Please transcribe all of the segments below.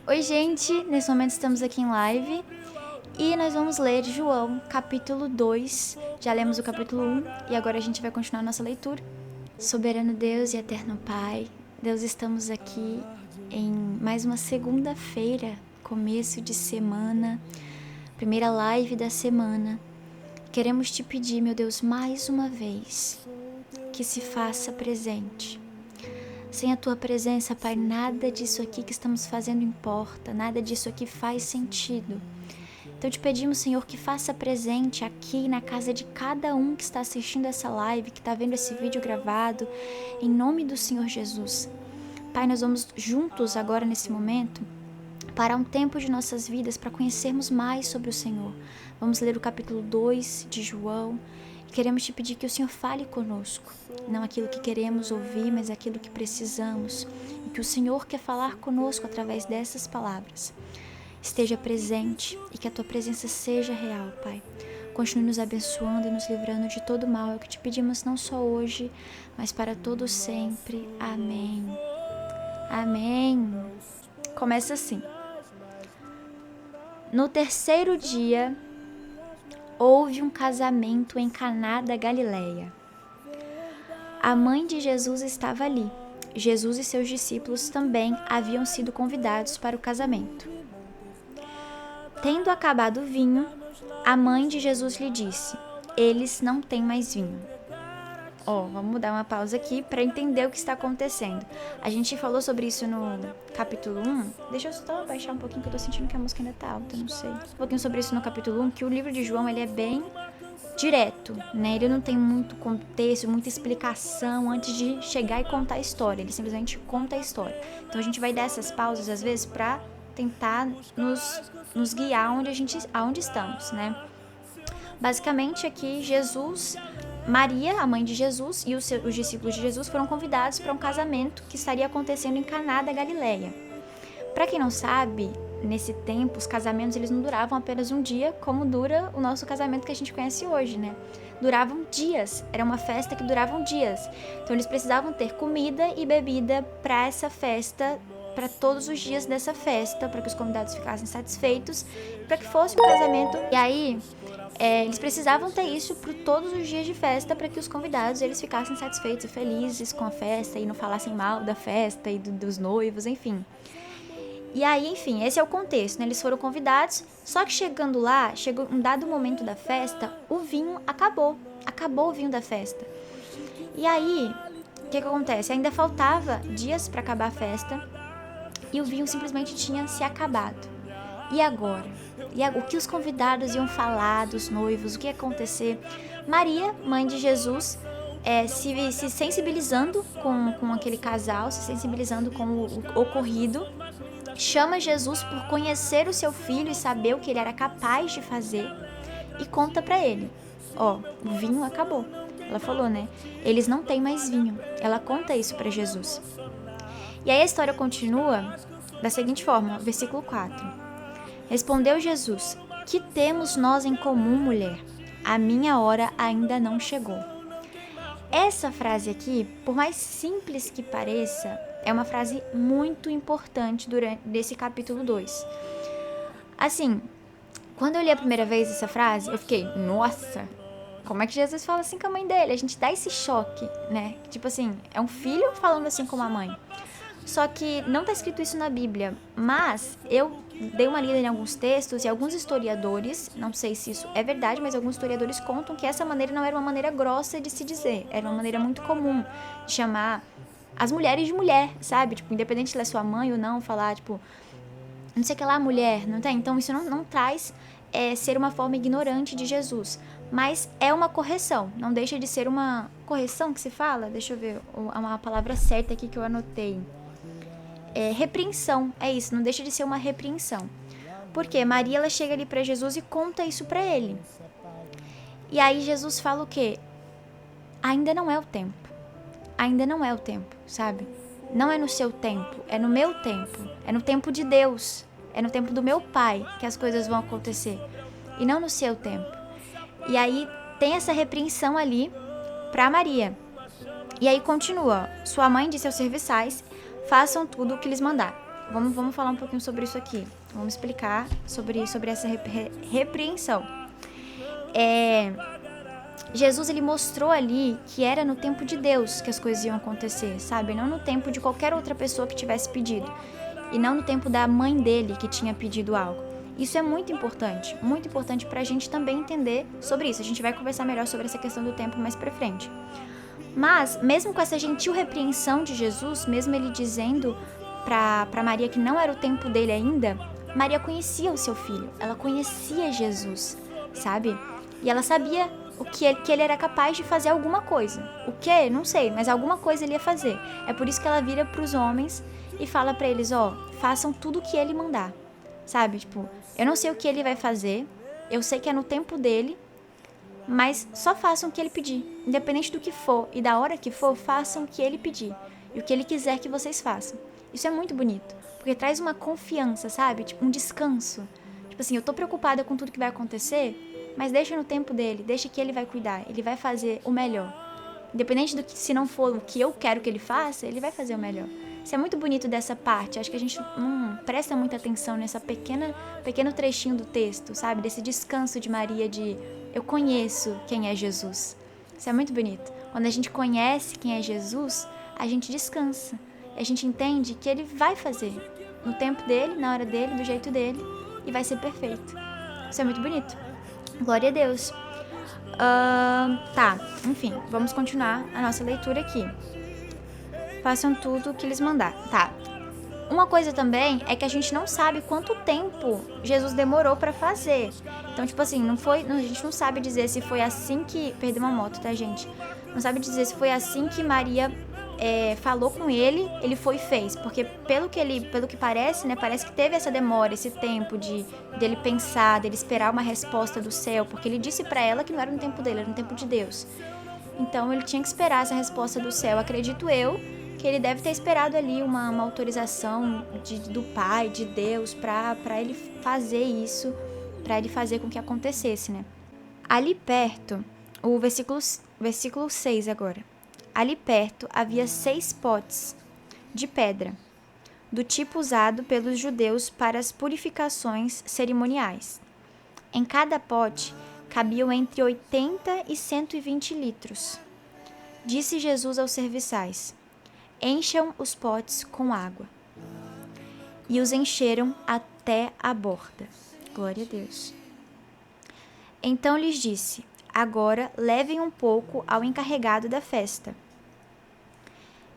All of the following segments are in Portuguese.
Oi, gente! Nesse momento estamos aqui em live e nós vamos ler João, capítulo 2. Já lemos o capítulo 1 e agora a gente vai continuar a nossa leitura. Soberano Deus e eterno Pai, Deus, estamos aqui em mais uma segunda-feira, começo de semana, primeira live da semana. Queremos te pedir, meu Deus, mais uma vez, que se faça presente. Sem a tua presença, Pai, nada disso aqui que estamos fazendo importa, nada disso aqui faz sentido. Então te pedimos, Senhor, que faça presente aqui na casa de cada um que está assistindo essa live, que está vendo esse vídeo gravado, em nome do Senhor Jesus. Pai, nós vamos juntos agora nesse momento parar um tempo de nossas vidas para conhecermos mais sobre o Senhor. Vamos ler o capítulo 2 de João. Queremos te pedir que o Senhor fale conosco, não aquilo que queremos ouvir, mas aquilo que precisamos, e que o Senhor quer falar conosco através dessas palavras. Esteja presente e que a tua presença seja real, Pai. Continue nos abençoando e nos livrando de todo mal, é o que te pedimos não só hoje, mas para todo sempre. Amém. Amém. Começa assim. No terceiro dia, houve um casamento em Caná da Galileia. A mãe de Jesus estava ali. Jesus e seus discípulos também haviam sido convidados para o casamento. Tendo acabado o vinho, a mãe de Jesus lhe disse: eles não têm mais vinho. Vamos dar uma pausa aqui para entender o que está acontecendo. A gente falou sobre isso no capítulo 1. Deixa eu só baixar um pouquinho, que eu tô sentindo que a música ainda tá alta, não sei. Um pouquinho sobre isso no capítulo 1, que o livro de João, ele é bem direto, né? Ele não tem muito contexto, muita explicação antes de chegar e contar a história. Ele simplesmente conta a história. Então a gente vai dar essas pausas, às vezes, para tentar nos guiar aonde estamos, né? Basicamente aqui, Maria, a mãe de Jesus, e os discípulos de Jesus foram convidados para um casamento que estaria acontecendo em Caná da Galileia. Para quem não sabe, nesse tempo, os casamentos eles não duravam apenas um dia, como dura o nosso casamento que a gente conhece hoje, né? Duravam dias, era uma festa que durava dias. Então eles precisavam ter comida e bebida para essa festa, para todos os dias dessa festa, para que os convidados ficassem satisfeitos, para que fosse um casamento. E aí, eles precisavam ter isso por todos os dias de festa, para que os convidados eles ficassem satisfeitos e felizes com a festa e não falassem mal da festa e dos noivos, enfim. E aí, enfim, esse é o contexto, né? Eles foram convidados, só que chegou um dado momento da festa, o vinho acabou o vinho da festa. E aí, o que acontece? Ainda faltava dias para acabar a festa e o vinho simplesmente tinha se acabado. E agora? O que os convidados iam falar dos noivos? O que ia acontecer? Maria, mãe de Jesus, se sensibilizando com aquele casal, se sensibilizando com o ocorrido, chama Jesus por conhecer o seu filho e saber o que ele era capaz de fazer e conta para ele: o vinho acabou. Ela falou, né? Eles não têm mais vinho. Ela conta isso para Jesus. E aí a história continua da seguinte forma, versículo 4. Respondeu Jesus: que temos nós em comum, mulher? A minha hora ainda não chegou. Essa frase aqui, por mais simples que pareça, é uma frase muito importante desse capítulo 2. Assim, quando eu li a primeira vez essa frase, eu fiquei, nossa, como é que Jesus fala assim com a mãe dele? A gente dá esse choque, né? Tipo assim, é um filho falando assim com a mãe. Só que não está escrito isso na Bíblia, mas eu dei uma lida em alguns textos e alguns historiadores, não sei se isso é verdade, mas alguns historiadores contam que essa maneira não era uma maneira grossa de se dizer, era uma maneira muito comum de chamar as mulheres de mulher, sabe? Tipo, independente se ela é sua mãe ou não, falar, tipo, não sei o que lá, mulher, não tem? Então isso não traz ser uma forma ignorante de Jesus, mas é uma correção, não deixa de ser uma correção que se fala, deixa eu ver uma palavra certa aqui que eu anotei. Repreensão, é isso, não deixa de ser uma repreensão. Porque Maria, ela chega ali para Jesus e conta isso para ele. E aí Jesus fala o quê? Ainda não é o tempo. Ainda não é o tempo, sabe? Não é no seu tempo, é no meu tempo. É no tempo de Deus. É no tempo do meu Pai que as coisas vão acontecer. E não no seu tempo. E aí tem essa repreensão ali para Maria. E aí continua. Sua mãe disse aos serviçais: façam tudo o que lhes mandar. vamos falar um pouquinho sobre isso aqui. Vamos explicar sobre essa repreensão. Jesus, ele mostrou ali que era no tempo de Deus que as coisas iam acontecer, sabe? Não no tempo de qualquer outra pessoa que tivesse pedido. E não no tempo da mãe dele que tinha pedido algo. Isso é muito importante pra gente também entender sobre isso. A gente vai conversar melhor sobre essa questão do tempo mais pra frente. Mas, mesmo com essa gentil repreensão de Jesus, mesmo ele dizendo pra Maria que não era o tempo dele ainda, Maria conhecia o seu filho, ela conhecia Jesus, sabe? E ela sabia que ele era capaz de fazer alguma coisa. O que? Não sei, mas alguma coisa ele ia fazer. É por isso que ela vira pros homens e fala pra eles, façam tudo o que ele mandar, sabe? Tipo, eu não sei o que ele vai fazer, eu sei que é no tempo dele, mas só façam o que ele pedir. Independente do que for e da hora que for, façam o que ele pedir. E o que ele quiser que vocês façam. Isso é muito bonito, porque traz uma confiança, sabe? Tipo, um descanso. Tipo assim, eu tô preocupada com tudo que vai acontecer, mas deixa no tempo dele, deixa que ele vai cuidar, ele vai fazer o melhor. Independente do que, se não for o que eu quero que ele faça, ele vai fazer o melhor. Isso é muito bonito dessa parte. Acho que a gente não presta muita atenção nessa pequeno trechinho do texto, sabe? Desse descanso de Maria de eu conheço quem é Jesus. Isso é muito bonito. Quando a gente conhece quem é Jesus, a gente descansa. A gente entende que ele vai fazer no tempo dele, na hora dele, do jeito dele, e vai ser perfeito. Isso é muito bonito. Glória a Deus. Tá, enfim, vamos continuar a nossa leitura aqui. Façam tudo o que eles mandar. Tá. Uma coisa também é que a gente não sabe quanto tempo Jesus demorou pra fazer. Então, tipo assim, a gente não sabe dizer se foi assim que... Perdeu uma moto, tá, gente? Não sabe dizer se foi assim que Maria falou com ele foi e fez. Porque pelo que parece, né? Parece que teve essa demora, esse tempo dele pensar, dele esperar uma resposta do céu. Porque ele disse pra ela que não era no tempo dele, era no tempo de Deus. Então, ele tinha que esperar essa resposta do céu, acredito eu, que ele deve ter esperado ali uma autorização do Pai, de Deus, para ele fazer isso, para ele fazer com que acontecesse, né? Ali perto, o versículo 6 agora. Ali perto havia 6 potes de pedra, do tipo usado pelos judeus para as purificações cerimoniais. Em cada pote cabiam entre 80 e 120 litros. Disse Jesus aos serviçais: encham os potes com água. E os encheram até a borda. Glória a Deus. Então lhes disse: agora levem um pouco ao encarregado da festa.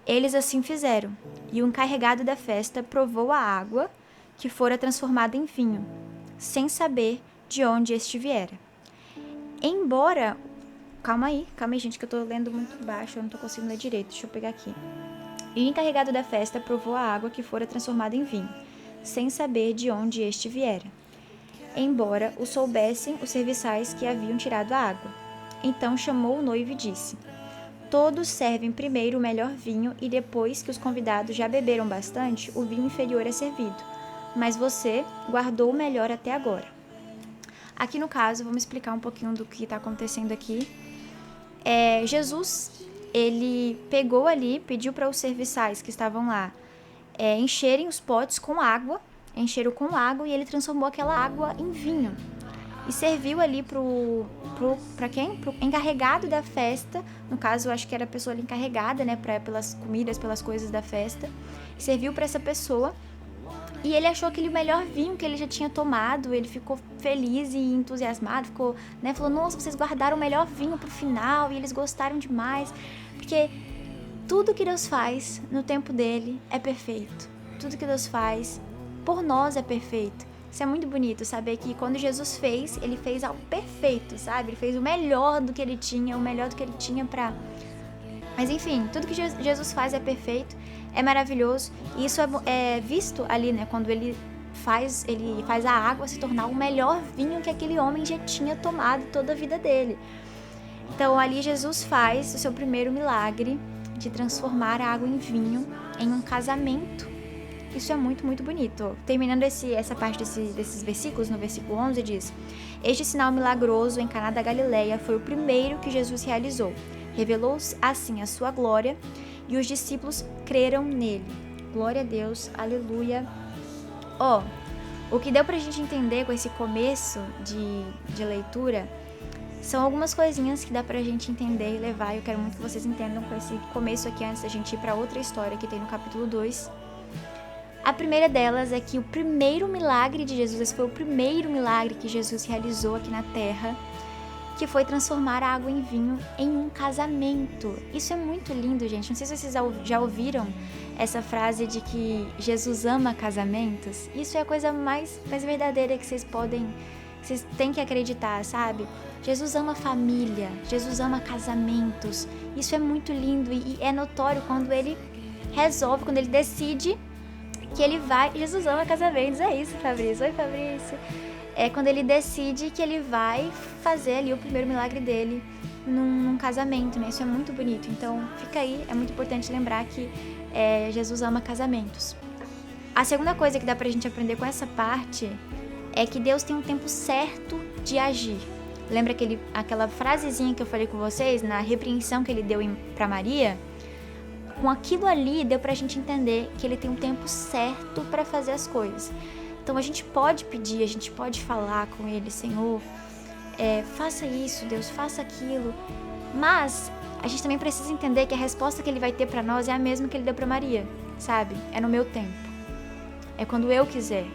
Eles assim fizeram, e o encarregado da festa provou a água que fora transformada em vinho, sem saber de onde este viera. Embora... Calma aí, gente, que eu tô lendo muito baixo, eu não tô conseguindo ler direito. Deixa eu pegar aqui. E o encarregado da festa provou a água que fora transformada em vinho, sem saber de onde este viera. Embora o soubessem os serviçais que haviam tirado a água. Então chamou o noivo e disse: todos servem primeiro o melhor vinho e depois que os convidados já beberam bastante, o vinho inferior é servido. Mas você guardou o melhor até agora. Aqui no caso, vamos explicar um pouquinho do que está acontecendo aqui. Jesus, ele pegou ali, pediu para os serviçais que estavam lá encherem os potes com água, encheram com água e ele transformou aquela água em vinho. E serviu ali para quem? Pro encarregado da festa, no caso eu acho que era a pessoa ali encarregada, né, pelas comidas, pelas coisas da festa. Serviu para essa pessoa e ele achou aquele melhor vinho que ele já tinha tomado, ele ficou feliz e entusiasmado, falou, nossa, vocês guardaram o melhor vinho pro final e eles gostaram demais, porque tudo que Deus faz no tempo dele é perfeito, tudo que Deus faz por nós é perfeito. Isso é muito bonito, saber que quando Jesus fez, ele fez algo perfeito, sabe? Ele fez o melhor do que ele tinha, pra... Mas enfim, tudo que Jesus faz é perfeito, é maravilhoso, e isso é visto ali, né? Quando ele faz a água se tornar o melhor vinho que aquele homem já tinha tomado toda a vida dele. Então ali Jesus faz o seu primeiro milagre de transformar a água em vinho em um casamento. Isso é muito, muito bonito. Terminando essa parte desses versículos, no versículo 11 diz: este sinal milagroso em Caná da Galileia foi o primeiro que Jesus realizou. Revelou assim a sua glória e os discípulos creram nele. Glória a Deus, aleluia. O que deu pra gente entender com esse começo de leitura são algumas coisinhas que dá pra gente entender e levar. Eu quero muito que vocês entendam com esse começo aqui antes da gente ir pra outra história que tem no capítulo 2. A primeira delas é que o primeiro milagre de Jesus, esse foi o primeiro milagre que Jesus realizou aqui na Terra, que foi transformar a água em vinho em um casamento. Isso é muito lindo, gente. Não sei se vocês já ouviram essa frase de que Jesus ama casamentos. Isso é a coisa mais verdadeira que vocês têm que acreditar, sabe? Jesus ama família, Jesus ama casamentos. Isso é muito lindo e é notório quando ele resolve, quando ele decide que ele vai... Jesus ama casamentos, é isso, Fabrício. Oi, Fabrício. É quando ele decide que ele vai fazer ali o primeiro milagre dele num casamento, né? Isso é muito bonito. Então, fica aí, é muito importante lembrar que Jesus ama casamentos. A segunda coisa que dá pra gente aprender com essa parte é que Deus tem um tempo certo de agir. Lembra aquela frasezinha que eu falei com vocês, na repreensão que ele deu pra Maria? Com aquilo ali, deu pra gente entender que ele tem um tempo certo pra fazer as coisas. Então a gente pode pedir, a gente pode falar com ele, Senhor, faça isso, Deus, faça aquilo. Mas a gente também precisa entender que a resposta que ele vai ter pra nós é a mesma que ele deu pra Maria, sabe? É no meu tempo. É quando eu quiser.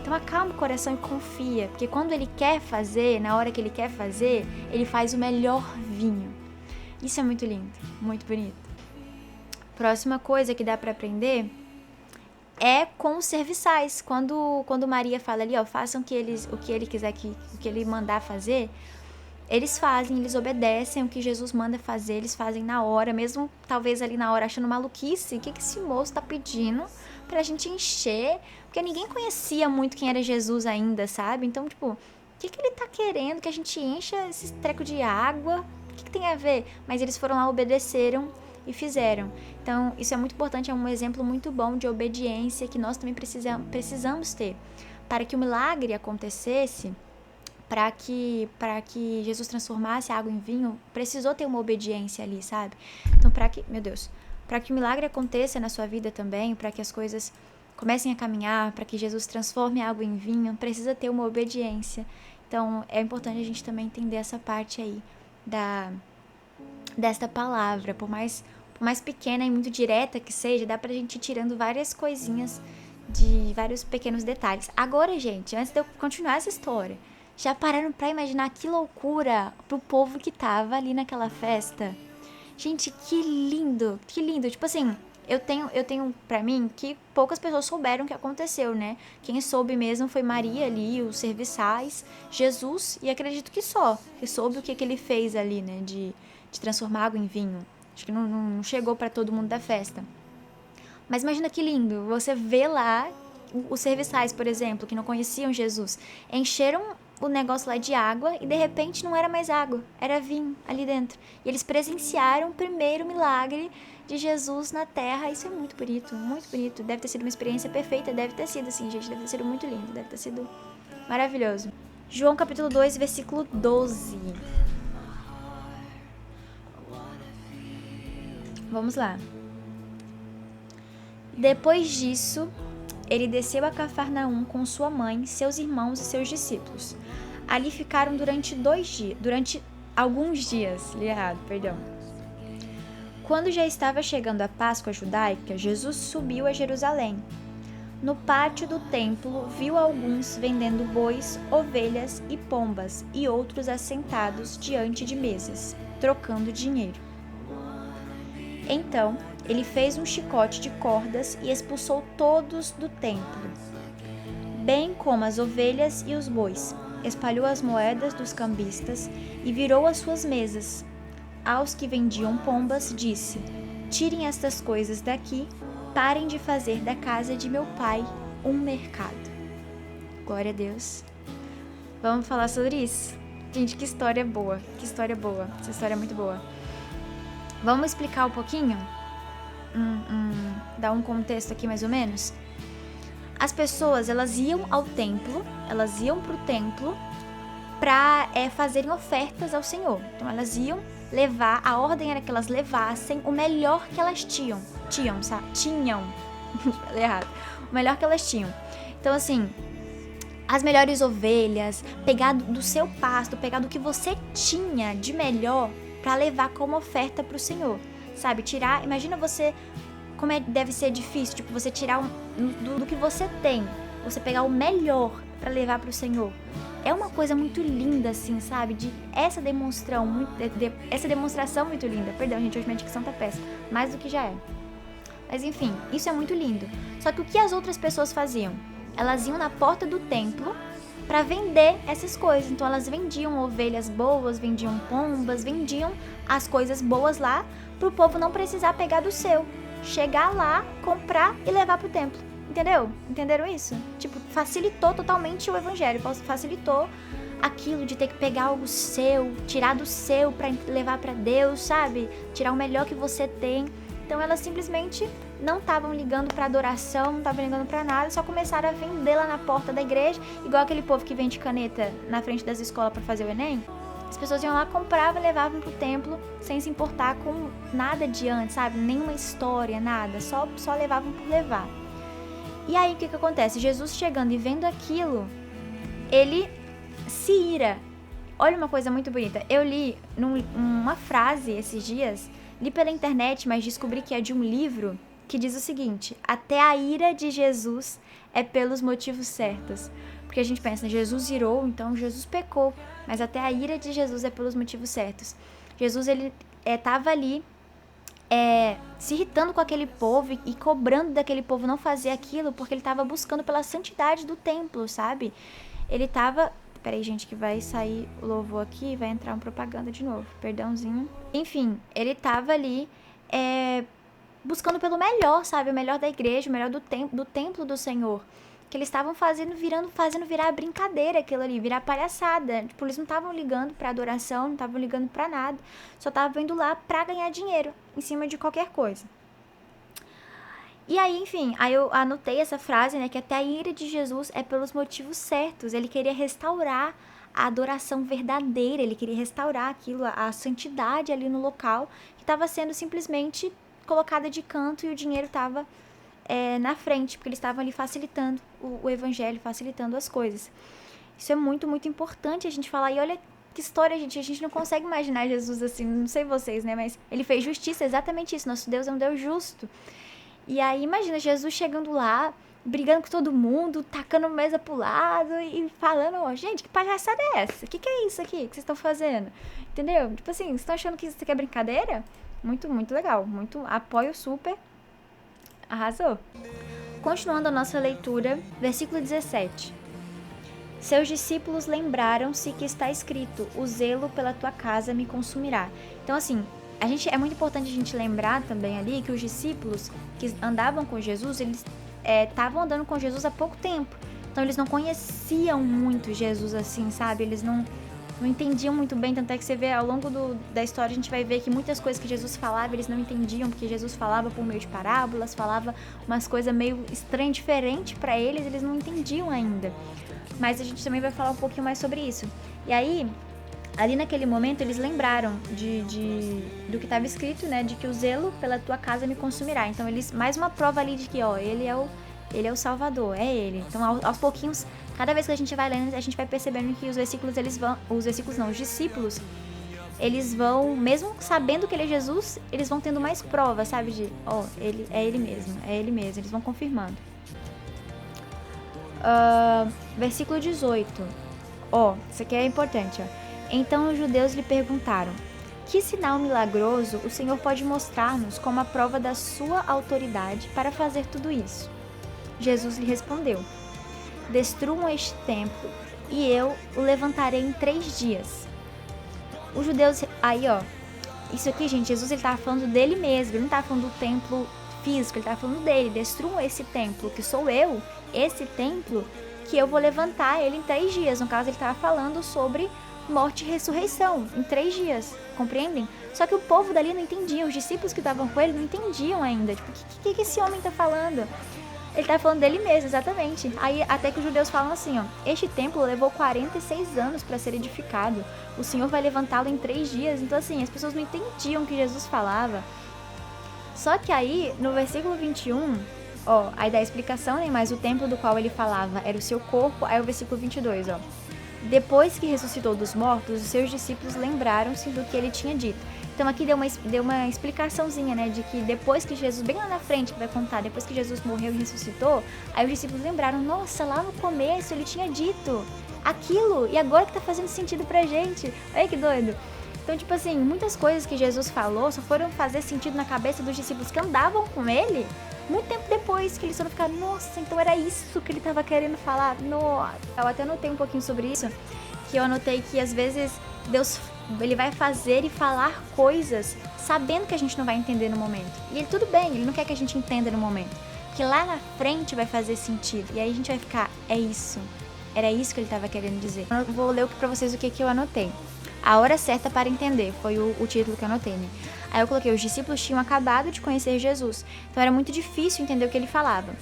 Então acalma o coração e confia, porque quando ele quer fazer, na hora que ele quer fazer, ele faz o melhor vinho. Isso é muito lindo, muito bonito. Próxima coisa que dá pra aprender é com os serviçais. Quando Maria fala ali, façam o que ele quiser, o que ele mandar fazer, eles fazem, eles obedecem o que Jesus manda fazer, eles fazem na hora, mesmo talvez ali na hora achando maluquice, o que esse moço tá pedindo pra gente encher, porque ninguém conhecia muito quem era Jesus ainda, sabe? Então, tipo, o que ele tá querendo que a gente encha esse treco de água? O que tem a ver? Mas eles foram lá, obedeceram e fizeram. Então, isso é muito importante, é um exemplo muito bom de obediência que nós também precisamos ter. Para que o milagre acontecesse, para que Jesus transformasse a água em vinho, precisou ter uma obediência ali, sabe? Então, para que o milagre aconteça na sua vida também, para que as coisas comecem a caminhar, para que Jesus transforme a água em vinho, precisa ter uma obediência. Então, é importante a gente também entender essa parte aí desta palavra, por mais pequena e muito direta que seja, dá pra gente ir tirando várias coisinhas de vários pequenos detalhes. Agora, gente, antes de eu continuar essa história, já pararam pra imaginar que loucura pro povo que tava ali naquela festa? Gente, que lindo, que lindo. Tipo assim, eu tenho pra mim que poucas pessoas souberam o que aconteceu, né? Quem soube mesmo foi Maria ali, os serviçais, Jesus, e acredito que soube o que ele fez ali, né? De transformar água em vinho. Acho que não chegou pra todo mundo da festa. Mas imagina que lindo, você vê lá os serviçais, por exemplo, que não conheciam Jesus, encheram o negócio lá de água e de repente não era mais água, era vinho ali dentro. E eles presenciaram o primeiro milagre de Jesus na terra. Isso é muito bonito, muito bonito. Deve ter sido uma experiência perfeita, deve ter sido assim, gente, deve ter sido muito lindo, deve ter sido maravilhoso. João capítulo 2, versículo 12. Vamos lá. Depois disso, ele desceu a Cafarnaum com sua mãe, seus irmãos e seus discípulos. Ali ficaram durante alguns dias. Li errado, perdão. Quando já estava chegando a Páscoa judaica, Jesus subiu a Jerusalém. No pátio do templo, viu alguns vendendo bois, ovelhas e pombas, e outros assentados diante de mesas, trocando dinheiro. Então, ele fez um chicote de cordas e expulsou todos do templo, bem como as ovelhas e os bois. Espalhou as moedas dos cambistas e virou as suas mesas. Aos que vendiam pombas, disse: tirem estas coisas daqui, parem de fazer da casa de meu pai um mercado. Glória a Deus. Vamos falar sobre isso. Gente, que história boa, que história boa. Essa história é muito boa. Vamos explicar um pouquinho? Dar um contexto aqui mais ou menos? As pessoas, elas iam pro templo para fazerem ofertas ao Senhor. Então elas iam levar, a ordem era que elas levassem o melhor que elas tinham, falei errado, o melhor que elas tinham. Então, assim, as melhores ovelhas, pegar do seu pasto, pegar do que você tinha de melhor para levar como oferta pro Senhor, sabe? Tirar, imagina você, como deve ser difícil, tipo, você tirar do que você tem, você pegar o melhor para levar pro Senhor. É uma coisa muito linda, assim, sabe? Essa demonstração muito linda. Perdão, gente, hoje minha dicção tá péssima, mais do que já é. Mas enfim, isso é muito lindo. Só que o que as outras pessoas faziam? Elas iam na porta do templo para vender essas coisas. Então elas vendiam ovelhas boas, vendiam pombas, vendiam as coisas boas lá pro povo não precisar pegar do seu. Chegar lá, comprar e levar pro templo. Entendeu? Entenderam isso? Tipo, facilitou totalmente o evangelho. Facilitou aquilo de ter que pegar algo seu, tirar do seu para levar para Deus, sabe? Tirar o melhor que você tem. Então elas simplesmente não estavam ligando para adoração, não estavam ligando para nada, só começaram a vender lá na porta da igreja, igual aquele povo que vende caneta na frente das escolas para fazer o Enem. As pessoas iam lá, compravam e levavam pro templo sem se importar com nada de antes, sabe? Nenhuma história, nada, só levavam por levar. E aí o que acontece? Jesus chegando e vendo aquilo, ele se ira. Olha uma coisa muito bonita. Eu li uma frase esses dias, li pela internet, mas descobri que é de um livro que diz o seguinte: até a ira de Jesus é pelos motivos certos. Porque a gente pensa, Jesus irou, então Jesus pecou, mas até a ira de Jesus é pelos motivos certos. Jesus, ele estava ali se irritando com aquele povo e cobrando daquele povo não fazer aquilo, porque ele estava buscando pela santidade do templo, sabe? Ele estava... Peraí, gente, que vai sair o louvor aqui e vai entrar uma propaganda de novo. Perdãozinho. Enfim, ele estava ali buscando pelo melhor, sabe? O melhor da igreja, o melhor do templo do Senhor. Que eles estavam fazendo virar brincadeira aquilo ali, virar palhaçada. Tipo, eles não estavam ligando pra adoração, não estavam ligando pra nada. Só estavam indo lá pra ganhar dinheiro, em cima de qualquer coisa. E aí, enfim, aí eu anotei essa frase, né, que até a ira de Jesus é pelos motivos certos. Ele queria restaurar a adoração verdadeira, ele queria restaurar aquilo, a santidade ali no local, que estava sendo simplesmente colocada de canto e o dinheiro estava na frente, porque eles estavam ali facilitando o evangelho, facilitando as coisas. Isso é muito, muito importante a gente falar. E olha que história, gente, a gente não consegue imaginar Jesus assim, não sei vocês, né, mas ele fez justiça, exatamente isso, nosso Deus é um Deus justo. E aí, imagina, Jesus chegando lá, brigando com todo mundo, tacando mesa pro lado e falando, ó, gente, que palhaçada é essa? Que é isso aqui que vocês estão fazendo? Entendeu? Tipo assim, vocês estão achando que isso aqui é brincadeira? Muito, muito legal. Muito, apoio super. Arrasou. Continuando a nossa leitura, versículo 17. Seus discípulos lembraram-se que está escrito, o zelo pela tua casa me consumirá. Então, assim, é muito importante a gente lembrar também ali que os discípulos que andavam com Jesus, eles estavam andando com Jesus há pouco tempo. Então eles não conheciam muito Jesus assim, sabe? Eles não entendiam muito bem, tanto é que você vê ao longo da história, a gente vai ver que muitas coisas que Jesus falava, eles não entendiam, porque Jesus falava por meio de parábolas, falava umas coisas meio estranhas, diferentes para eles não entendiam ainda. Mas a gente também vai falar um pouquinho mais sobre isso. E aí, ali naquele momento, eles lembraram do que estava escrito, né? De que o zelo pela tua casa me consumirá. Então, mais uma prova ali de que, ó, ele é o Salvador, é ele. Então, aos pouquinhos, cada vez que a gente vai lendo, a gente vai percebendo que os discípulos, eles vão, mesmo sabendo que ele é Jesus, eles vão tendo mais provas, sabe? De, ó, ele é ele mesmo, eles vão confirmando. Versículo 18. Isso aqui é importante, ó. Então os judeus lhe perguntaram: que sinal milagroso o Senhor pode mostrar-nos como a prova da sua autoridade para fazer tudo isso? Jesus lhe respondeu: destruam este templo e eu o levantarei em 3 dias. Os judeus, aí ó, isso aqui, gente, Jesus ele estava falando dele mesmo, ele não estava falando do templo físico, ele estava falando dele. Destruam esse templo, que sou eu, esse templo, que eu vou levantar ele em 3 dias. No caso, ele estava falando sobre morte e ressurreição, em 3 dias, compreendem? Só que o povo dali não entendia, os discípulos que estavam com ele não entendiam ainda, tipo, o que esse homem está falando? Ele tá falando dele mesmo, exatamente. Aí até que os judeus falam assim, ó: este templo levou 46 anos para ser edificado. O Senhor vai levantá-lo em 3 dias. Então assim, as pessoas não entendiam o que Jesus falava. Só que aí, no versículo 21, Ó, aí dá a explicação, né? Mas o templo do qual ele falava era o seu corpo. Aí o versículo 22, ó. Depois que ressuscitou dos mortos, os seus discípulos lembraram-se do que ele tinha dito. Então aqui deu uma explicaçãozinha, né? De que depois que Jesus, bem lá na frente que vai contar, depois que Jesus morreu e ressuscitou, aí os discípulos lembraram, nossa, lá no começo ele tinha dito aquilo, e agora que tá fazendo sentido pra gente. Olha que doido. Então, tipo assim, muitas coisas que Jesus falou só foram fazer sentido na cabeça dos discípulos que andavam com ele muito tempo depois, que eles foram ficar, nossa, então era isso que ele tava querendo falar. Nossa. Eu até anotei um pouquinho sobre isso, que eu anotei que às vezes Deus, ele vai fazer e falar coisas sabendo que a gente não vai entender no momento. E ele, tudo bem, ele não quer que a gente entenda no momento, porque lá na frente vai fazer sentido. E aí a gente vai ficar, é isso. Era isso que ele estava querendo dizer. Eu vou ler pra vocês o que eu anotei. A hora certa para entender, foi o título que eu anotei, né? Aí eu coloquei, os discípulos tinham acabado de conhecer Jesus, então era muito difícil entender o que ele falava.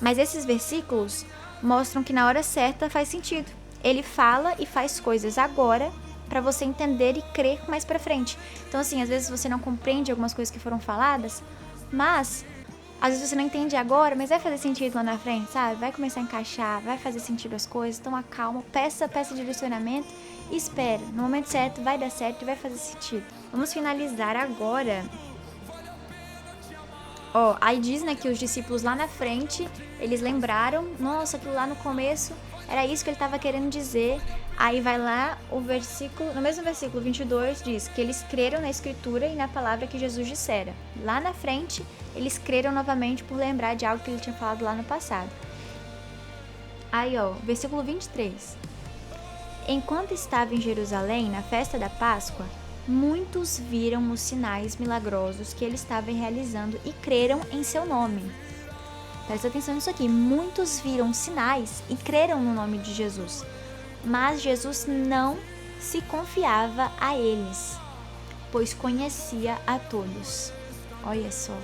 Mas esses versículos mostram que na hora certa faz sentido. Ele fala e faz coisas agora para você entender e crer mais pra frente. Então assim, às vezes você não compreende algumas coisas que foram faladas, mas às vezes você não entende agora, mas vai fazer sentido lá na frente, sabe? Vai começar a encaixar, vai fazer sentido as coisas, então acalma, peça direcionamento e espera. No momento certo vai dar certo e vai fazer sentido. Vamos finalizar agora. Ó, aí diz, né, que os discípulos lá na frente, eles lembraram, nossa, aquilo lá no começo, era isso que ele estava querendo dizer. Aí vai lá o versículo, no mesmo versículo 22 diz que eles creram na escritura e na palavra que Jesus dissera. Lá na frente, eles creram novamente por lembrar de algo que ele tinha falado lá no passado. Aí, ó, versículo 23. Enquanto estava em Jerusalém, na festa da Páscoa, muitos viram os sinais milagrosos que ele estava realizando e creram em seu nome. Presta atenção nisso aqui. Muitos viram sinais e creram no nome de Jesus. Mas Jesus não se confiava a eles, pois conhecia a todos. Olha só.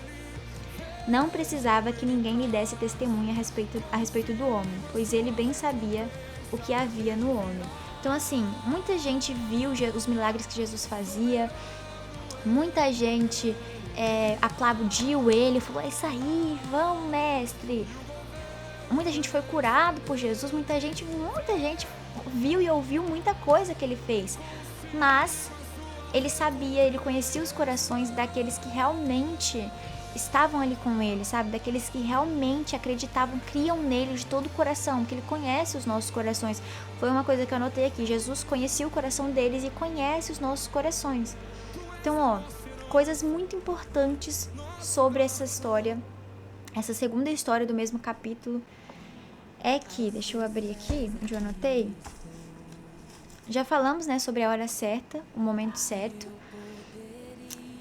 Não precisava que ninguém lhe desse testemunha a respeito do homem, pois ele bem sabia o que havia no homem. Então, assim, muita gente viu os milagres que Jesus fazia, muita gente aplaudiu ele, falou, é isso aí, vamos, mestre. Muita gente foi curado por Jesus, muita gente viu e ouviu muita coisa que ele fez, mas ele sabia, ele conhecia os corações daqueles que realmente estavam ali com ele, sabe? Daqueles que realmente acreditavam, criam nele de todo o coração, porque ele conhece os nossos corações. Foi uma coisa que eu anotei aqui, Jesus conhecia o coração deles e conhece os nossos corações. Então, ó, coisas muito importantes sobre essa história, essa segunda história do mesmo capítulo, é que, deixa eu abrir aqui, onde eu anotei, já falamos, né, sobre a hora certa, o momento certo,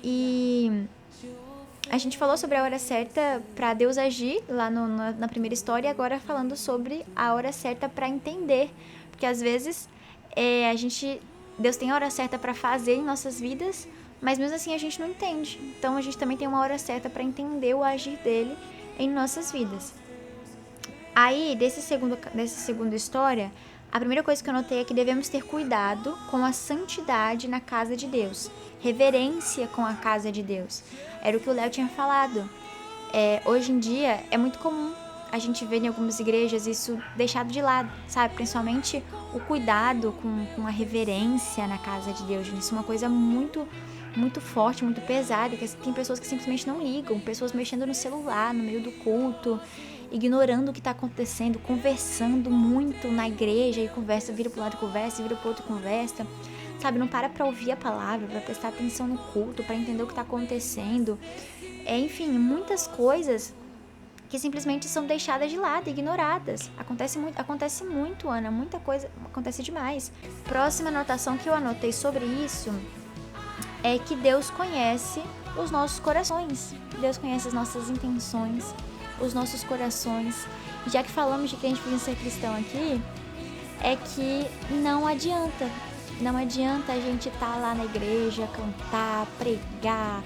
e a gente falou sobre a hora certa para Deus agir lá na primeira história, e agora falando sobre a hora certa para entender, porque às vezes Deus tem a hora certa para fazer em nossas vidas, mas mesmo assim a gente não entende. Então a gente também tem uma hora certa para entender o agir dele em nossas vidas. Aí, dessa segunda história, a primeira coisa que eu notei é que devemos ter cuidado com a santidade na casa de Deus, reverência com a casa de Deus. Era o que o Léo tinha falado. Hoje em dia é muito comum a gente ver em algumas igrejas isso deixado de lado, sabe? Principalmente o cuidado com a reverência na casa de Deus. Isso é uma coisa muito, muito forte, muito pesada, que tem pessoas que simplesmente não ligam, pessoas mexendo no celular no meio do culto, ignorando o que está acontecendo, conversando muito na igreja, e vira para um lado, conversa, vira para o outro, conversa, sabe? Não para ouvir a palavra, para prestar atenção no culto, para entender o que está acontecendo. Enfim, muitas coisas que simplesmente são deixadas de lado, ignoradas. Acontece muito, Ana, muita coisa, acontece demais. Próxima anotação que eu anotei sobre isso é que Deus conhece os nossos corações, Deus conhece as nossas intenções, os nossos corações. Já que falamos de que a gente precisa ser cristão aqui, é que não adianta a gente estar lá na igreja, cantar, pregar,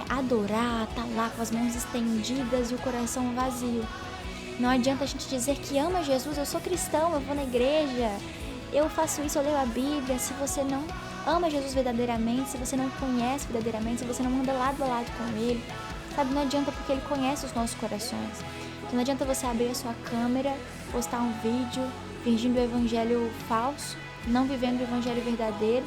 adorar, tá lá com as mãos estendidas e o coração vazio. Não adianta a gente dizer que ama Jesus, eu sou cristão, eu vou na igreja, eu faço isso, eu leio a Bíblia, se você não ama Jesus verdadeiramente, se você não conhece verdadeiramente, se você não anda lado a lado com ele, sabe? Não adianta, porque Ele conhece os nossos corações. Então não adianta você abrir a sua câmera, postar um vídeo fingindo o evangelho falso, não vivendo o evangelho verdadeiro,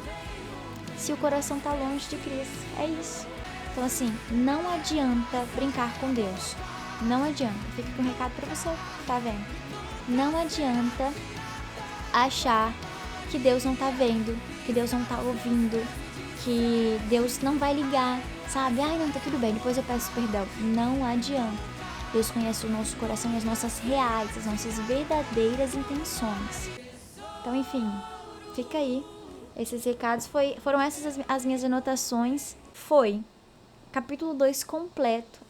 se o coração tá longe de Cristo. É isso. Então assim, não adianta brincar com Deus. Não adianta. Fica com um recado pra você, tá vendo? Não adianta achar que Deus não tá vendo, que Deus não tá ouvindo, que Deus não vai ligar, sabe? Ai, não, tá tudo bem, depois eu peço perdão. Não adianta. Deus conhece o nosso coração e as nossas reais, as nossas verdadeiras intenções. Então, enfim, fica aí. Esses recados foram essas as minhas anotações. Foi capítulo 2 completo.